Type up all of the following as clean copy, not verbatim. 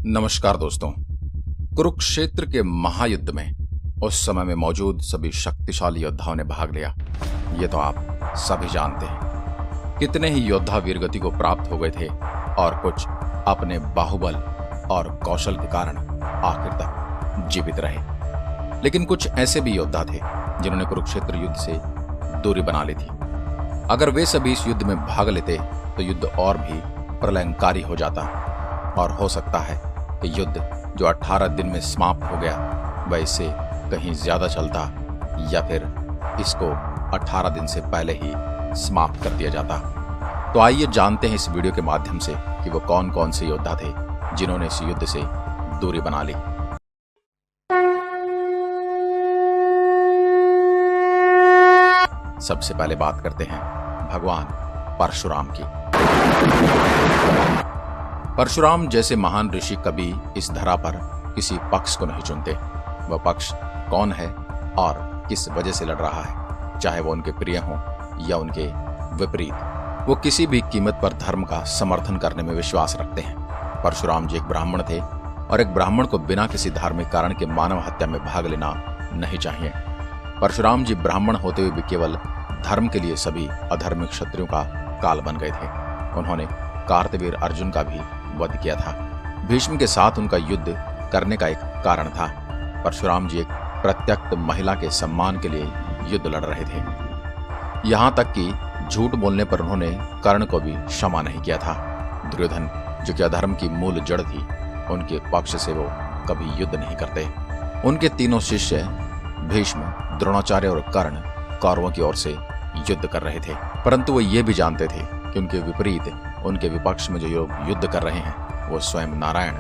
नमस्कार दोस्तों। कुरुक्षेत्र के महायुद्ध में उस समय में मौजूद सभी शक्तिशाली योद्धाओं ने भाग लिया। ये तो आप सभी जानते हैं। कितने ही योद्धा वीरगति को प्राप्त हो गए थे और कुछ अपने बाहुबल और कौशल के कारण आखिर तक जीवित रहे। लेकिन कुछ ऐसे भी योद्धा थे जिन्होंने कुरुक्षेत्र युद्ध से दूरी बना ली थी। अगर वे सभी इस युद्ध में भाग लेते तो युद्ध और भी प्रलयंकारी हो जाता और हो सकता है कि युद्ध जो 18 दिन में समाप्त हो गया वह इससे कहीं ज्यादा चलता या फिर इसको 18 दिन से पहले ही समाप्त कर दिया जाता। तो आइए जानते हैं इस वीडियो के माध्यम से कि वो कौन कौन से योद्धा थे जिन्होंने इस युद्ध से दूरी बना ली। सबसे पहले बात करते हैं भगवान परशुराम की। परशुराम जैसे महान ऋषि कभी इस धरा पर किसी पक्ष को नहीं चुनते। वह पक्ष कौन है और किस वजह से लड़ रहा है, चाहे वो उनके प्रिय हों या उनके विपरीत, वो किसी भी कीमत पर धर्म का समर्थन करने में विश्वास रखते हैं। परशुराम जी एक ब्राह्मण थे और एक ब्राह्मण को बिना किसी धार्मिक कारण के मानव हत्या में भाग लेना नहीं चाहिए। परशुराम जी ब्राह्मण होते हुए भी केवल धर्म के लिए सभी अधर्मिक क्षत्रियों का काल बन गए थे। उन्होंने कार्तवीर अर्जुन का भी वध किया था। भीष्म के साथ उनका युद्ध करने का एक कारण था। परशुराम जी एक प्रत्यक्त महिला के सम्मान के लिए युद्ध लड़ रहे थे। यहां तक कि झूठ बोलने पर उन्होंने कर्ण को भी क्षमा नहीं किया था। दुर्योधन जो कि अधर्म की मूल जड़ थी, उनके पक्ष से वो कभी युद्ध नहीं करते। उनके तीनों शिष्य भीष्म, द्रोणाचार्य और कर्ण कौरवों की ओर से युद्ध कर रहे थे, परंतु वो ये भी जानते थे कि उनके विपरीत उनके विपक्ष में जो लोग युद्ध कर रहे हैं वो स्वयं नारायण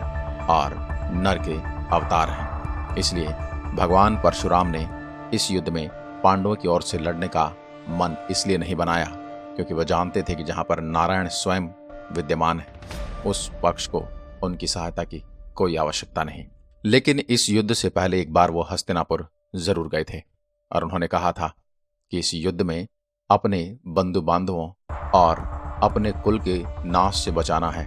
और नर के अवतार हैं। इसलिए भगवान परशुराम ने इस युद्ध में पांडवों की ओर से लड़ने का मन इसलिए नहीं बनाया क्योंकि वह जानते थे कि जहां पर नारायण स्वयं विद्यमान है उस पक्ष को उनकी सहायता की कोई आवश्यकता नहीं। लेकिन इस युद्ध से पहले एक बार वो हस्तिनापुर जरूर गए थे और उन्होंने कहा था कि इस युद्ध में अपने बंधु बांधवों और अपने कुल के नाश से बचाना है।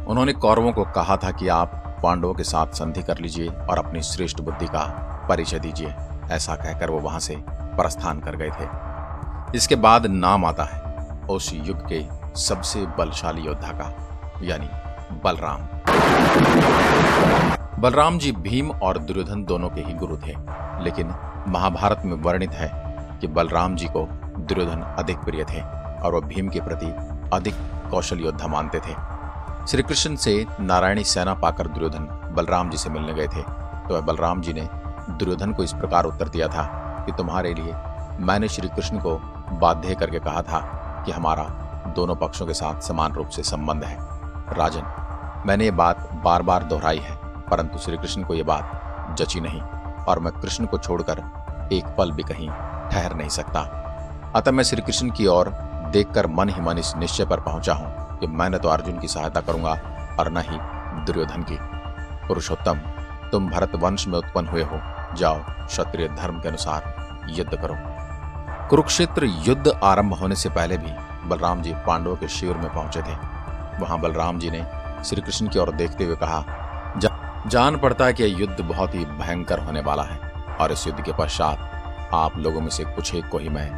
उन्होंने कौरवों को कहा था कि आप पांडवों के साथ संधि कर लीजिए और अपनी श्रेष्ठ बुद्धि का परिचय दीजिए। ऐसा कहकर वो वहां से प्रस्थान कर गए थे। इसके बाद नाम आता है उस युग के सबसे बलशाली योद्धा का, यानी बलराम। बलराम जी भीम और दुर्योधन दोनों के ही गुरु थे, लेकिन महाभारत में वर्णित है कि बलराम जी को दुर्योधन अधिक प्रिय थे और वह भीम के प्रति अधिक कौशल योद्धा मानते थे। श्री कृष्ण से नारायणी सेना पाकर दुर्योधन बलराम जी से मिलने गए थे, तो बलराम जी ने दुर्योधन को इस प्रकार उत्तर दिया था कि तुम्हारे लिए मैंने श्री कृष्ण को बाध्य करके कहा था कि हमारा दोनों पक्षों के साथ समान रूप से संबंध है। राजन, मैंने ये बात बार बार दोहराई है, परंतु श्री कृष्ण को ये बात जची नहीं और मैं कृष्ण को छोड़कर एक पल भी कहीं ठहर नहीं सकता। अतः मैं श्री कृष्ण की ओर देखकर मन ही मन इस निश्चय पर पहुंचा हूं कि मैं न तो अर्जुन की सहायता करूंगा और न ही दुर्योधन की। पुरुषोत्तम, तुम भरत वंश में उत्पन्न हुए हो, जाओ क्षत्रिय धर्म के अनुसार युद्ध करो। कुरुक्षेत्र युद्ध आरंभ होने से पहले भी बलराम जी पांडवों के शिविर में पहुंचे थे। वहां बलराम जी ने श्री कृष्ण की ओर देखते हुए कहा, जान पड़ता है कि यह युद्ध बहुत ही भयंकर होने वाला है और इस युद्ध के पश्चात आप लोगों में से कुछ एक को ही मैं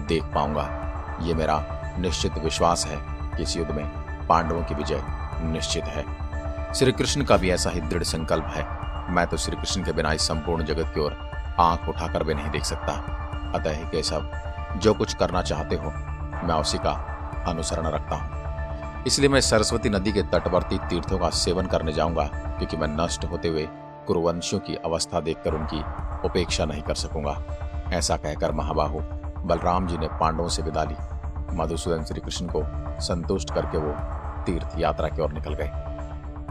देख पाऊंगा। ये मेरा निश्चित विश्वास है कि इस युद्ध में पांडवों की विजय निश्चित है। श्री कृष्ण का भी ऐसा ही दृढ़ संकल्प है। मैं तो श्री कृष्ण के बिना इस संपूर्ण जगत की ओर आंख उठाकर भी नहीं देख सकता। अतः हे केशव, जो कुछ करना चाहते हो मैं उसी का अनुसरण रखता हूँ। इसलिए मैं सरस्वती नदी के तटवर्ती तीर्थों का सेवन करने जाऊंगा, क्योंकि मैं नष्ट होते हुए कुरुवंशियों की अवस्था देखकर उनकी उपेक्षा नहीं कर सकूंगा। ऐसा कहकर महाबाहु बलराम जी ने पांडवों से विदा ली। मधुसूदन श्री कृष्ण को संतुष्ट करके वो तीर्थ यात्रा की ओर निकल गए।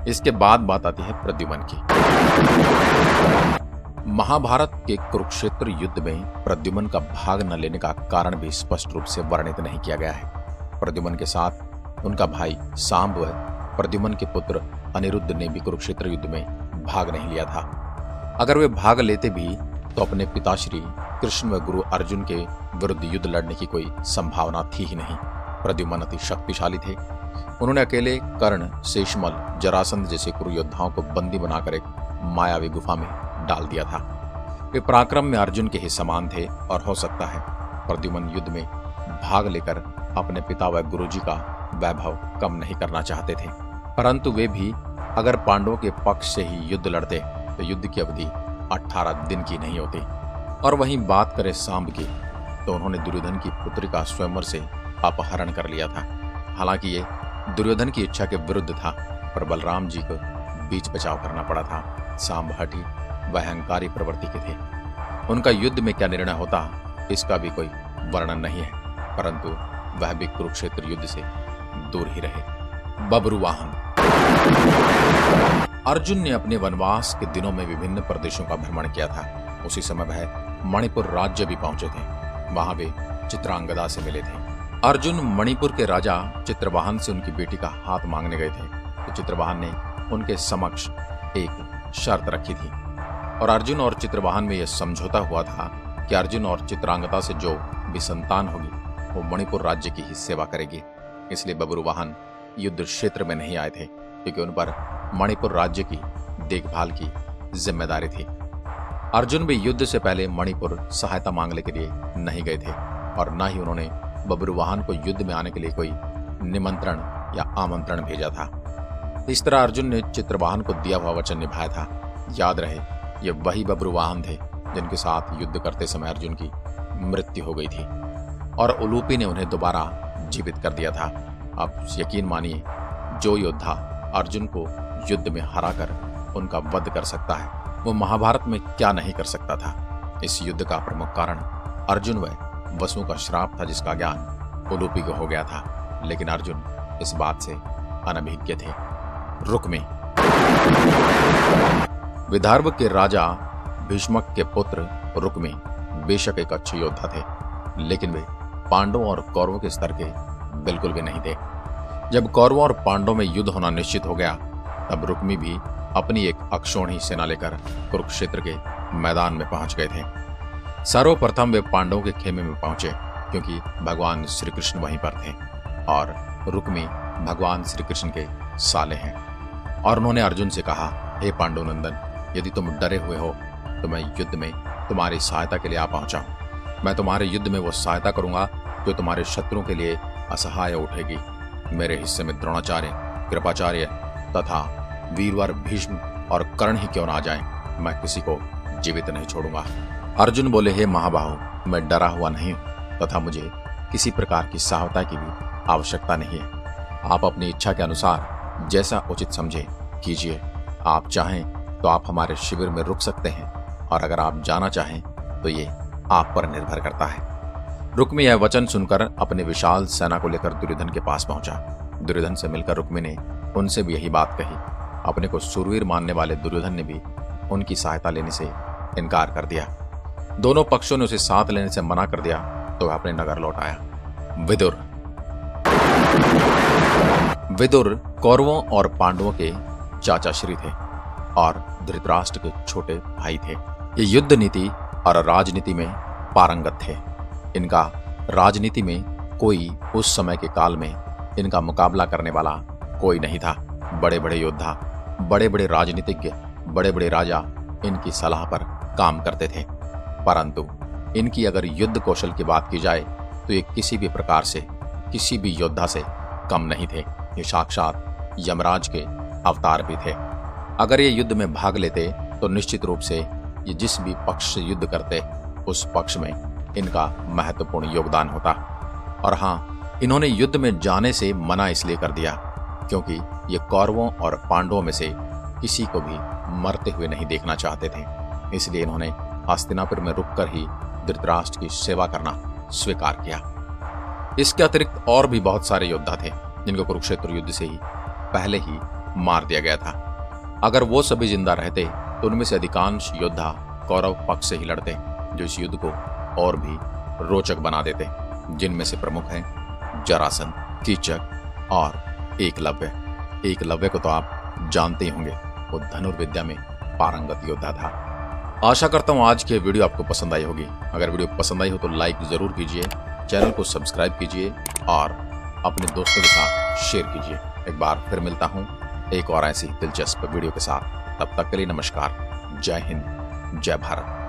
इसके बाद बात आती है प्रद्युम्न की। महाभारत के कुरुक्षेत्र युद्ध में प्रद्युम्न का भाग न लेने का कारण भी स्पष्ट रूप से वर्णित नहीं किया गया है। प्रद्युम्न के साथ उनका भाई सांब व प्रद्युम्न के पुत्र अनिरुद्ध ने भी कुरुक्षेत्र युद्ध में भाग नहीं लिया था। अगर वे भाग लेते भी तो अपने पिताश्री कृष्ण व गुरु अर्जुन के विरुद्ध युद्ध लड़ने की कोई संभावना थी ही नहीं। प्रद्युम्न अति शक्तिशाली थे। उन्होंने अकेले कर्ण, शेषमल, जरासंध जैसे कुरु योद्धाओं को बंदी बनाकर एक मायावी गुफा में डाल दिया था। वे पराक्रम में अर्जुन के ही समान थे और हो सकता है प्रद्युम्न युद्ध में भाग लेकर अपने पिता व गुरुजी का वैभव कम नहीं करना चाहते थे, परंतु वे भी अगर पांडवों के पक्ष से ही युद्ध लड़ते तो युद्ध की अवधि 18 दिन की नहीं होती। और वहीं बात करें सांब की, तो उन्होंने दुर्योधन की पुत्री का स्वयंवर से अपहरण कर लिया था। हालांकि ये दुर्योधन की इच्छा के विरुद्ध था, पर बलराम जी को बीच बचाव करना पड़ा था। सांब हठी व अहंकारी प्रवृत्ति के थे। उनका युद्ध में क्या निर्णय होता इसका भी कोई वर्णन नहीं है, परंतु वह भी कुरुक्षेत्र युद्ध से दूर ही रहे। बब्रुवाहन। अर्जुन ने अपने वनवास के दिनों में विभिन्न प्रदेशों का भ्रमण किया था। उसी समय वह मणिपुर राज्य भी पहुंचे थे। वहां वे चित्रांगदा से मिले थे। अर्जुन मणिपुर के राजा चित्रवाहन से उनकी बेटी का हाथ मांगने गए थे, तो चित्रवाहन ने उनके समक्ष एक शर्त रखी थी और अर्जुन और चित्रवाहन में यह समझौता हुआ था कि अर्जुन और चित्रांगदा से जो भी संतान होगी वो मणिपुर राज्य की ही सेवा करेगी। इसलिए बब्रुवाहन युद्ध क्षेत्र में नहीं आए थे, क्योंकि उन पर मणिपुर राज्य की देखभाल की जिम्मेदारी थी। अर्जुन भी युद्ध से पहले मणिपुर सहायता मांगने के लिए नहीं गए थे और न ही उन्होंने बब्रुवाहन को युद्ध में आने के लिए कोई निमंत्रण या आमंत्रण भेजा था। इस तरह अर्जुन ने चित्रवाहन को दिया हुआ वचन निभाया था। याद रहे ये वही बब्रुवाहन थे जिनके साथ युद्ध करते समय अर्जुन की मृत्यु हो गई थी और उलूपी ने उन्हें दोबारा जीवित कर दिया था। अब यकीन मानिए, जो योद्धा अर्जुन को युद्ध में हराकर उनका वध कर सकता है वो महाभारत में क्या नहीं कर सकता था। इस युद्ध का प्रमुख कारण अर्जुन व वसु का श्राप था, जिसका ज्ञान उलूपी को हो गया था, लेकिन अर्जुन इस बात से अनभिज्ञ थे। रुक्मी। विदर्भ के राजा भीष्मक के पुत्र रुक्मी बेशक एक अच्छे योद्धा थे, लेकिन वे पांडवों और कौरवों के स्तर के बिल्कुल भी नहीं थे। जब कौरवों और पांडवों में युद्ध होना निश्चित हो गया, तब रुक्मी भी अपनी एक अक्षौहिणी सेना लेकर कुरुक्षेत्र के मैदान में पहुंच गए थे। सर्वप्रथम वे पांडवों के खेमे में पहुंचे, क्योंकि भगवान श्री कृष्ण वहीं पर थे और रुक्मी भगवान श्री कृष्ण के साले हैं। और उन्होंने अर्जुन से कहा, हे पांडुनंदन, यदि तुम डरे हुए हो तो मैं युद्ध में तुम्हारी सहायता के लिए आ पहुंचा हूं। मैं तुम्हारे युद्ध में वो सहायता करूंगा जो तुम्हारे शत्रुओं के लिए असहाय उठेगी। मेरे हिस्से में द्रोणाचार्य, कृपाचार्य तथा वीरवर भीष्म और कर्ण ही क्यों ना आ जाएं, मैं किसी को जीवित नहीं छोड़ूंगा। अर्जुन बोले, हे महाबाहु, मैं डरा हुआ नहीं हूं तथा मुझे किसी प्रकार की सहायता की भी आवश्यकता नहीं है। आप अपनी इच्छा के अनुसार जैसा उचित समझे कीजिए। आप चाहें तो आप हमारे शिविर में रुक सकते हैं और अगर आप जाना चाहें तो ये आप पर निर्भर करता है। रुक्मी यह वचन सुनकर अपने विशाल सेना को लेकर दुर्योधन के पास पहुंचा। दुर्योधन से मिलकर रुक्मी ने उनसे भी यही बात कही। अपने को शूरवीर मानने वाले दुर्योधन ने भी उनकी सहायता लेने से इनकार कर दिया। दोनों पक्षों ने उसे साथ लेने से मना कर दिया तो वह अपने नगर लौट आया। विदुर। विदुर कौरवों और पांडवों के चाचा श्री थे और धृतराष्ट्र के छोटे भाई थे। ये युद्ध नीति और राजनीति में पारंगत थे। इनका राजनीति में कोई उस समय के काल में इनका मुकाबला करने वाला कोई नहीं था। बड़े बड़े योद्धा, बड़े बड़े राजनीतिज्ञ, बड़े बड़े राजा इनकी सलाह पर काम करते थे, परंतु इनकी अगर युद्ध कौशल की बात की जाए तो ये किसी भी प्रकार से किसी भी योद्धा से कम नहीं थे। ये साक्षात यमराज के अवतार भी थे। अगर ये युद्ध में भाग लेते तो निश्चित रूप से ये जिस भी पक्ष से युद्ध करते उस पक्ष में इनका महत्वपूर्ण योगदान होता। और हाँ, इन्होंने युद्ध में जाने से मना इसलिए कर दिया क्योंकि ये कौरवों और पांडवों में से किसी को भी मरते हुए नहीं देखना चाहते थे। इसलिए इन्होंने हस्तिनापुर में रुककर ही धृतराष्ट्र की सेवा करना स्वीकार किया। इसके अतिरिक्त और भी बहुत सारे योद्धा थे जिनको कुरुक्षेत्र युद्ध से ही पहले ही मार दिया गया था। अगर वो सभी जिंदा रहते तो उनमें से अधिकांश योद्धा कौरव पक्ष से ही लड़ते, जो इस युद्ध को और भी रोचक बना देते, जिनमें से प्रमुख हैं जरासंध, कीचक और एकलव्य। एकलव्य को तो आप जानते ही होंगे, वो धनुर्विद्या में पारंगत योद्धा था। आशा करता हूँ आज की वीडियो आपको पसंद आई होगी। अगर वीडियो पसंद आई हो तो लाइक जरूर कीजिए, चैनल को सब्सक्राइब कीजिए और अपने दोस्तों के साथ शेयर कीजिए। एक बार फिर मिलता हूँ एक और ऐसी दिलचस्प वीडियो के साथ। तब तक के लिए नमस्कार। जय हिंद, जय भारत।